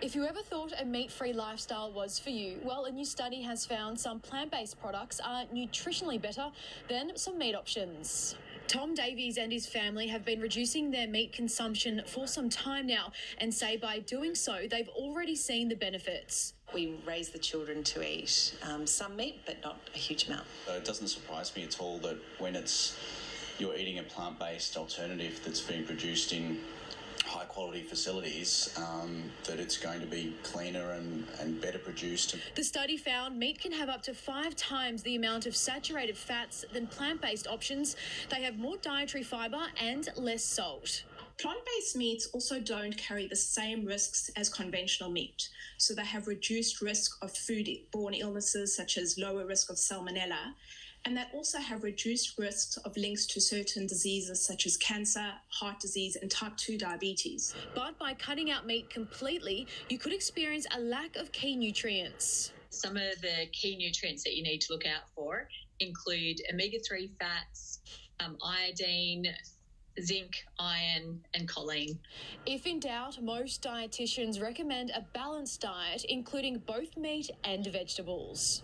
If you ever thought a meat-free lifestyle was for you, well, a new study has found some plant-based products are nutritionally better than some meat options. Tom Davies and his family have been reducing their meat consumption for some time now and say by doing so, they've already seen the benefits. We raise the children to eat some meat, but not a huge amount. It doesn't surprise me at all that when you're eating a plant-based alternative that's been produced in high-quality facilities, that it's going to be cleaner and better produced. The study found meat can have up to 5 times the amount of saturated fats than plant-based options. They have more dietary fibre and less salt. Plant-based meats also don't carry the same risks as conventional meat. So they have reduced risk of food-borne illnesses such as lower risk of salmonella, and they also have reduced risks of links to certain diseases such as cancer, heart disease and type 2 diabetes. But by cutting out meat completely, you could experience a lack of key nutrients. Some of the key nutrients that you need to look out for include omega-3 fats, iodine, zinc, iron and choline. If in doubt, most dietitians recommend a balanced diet, including both meat and vegetables.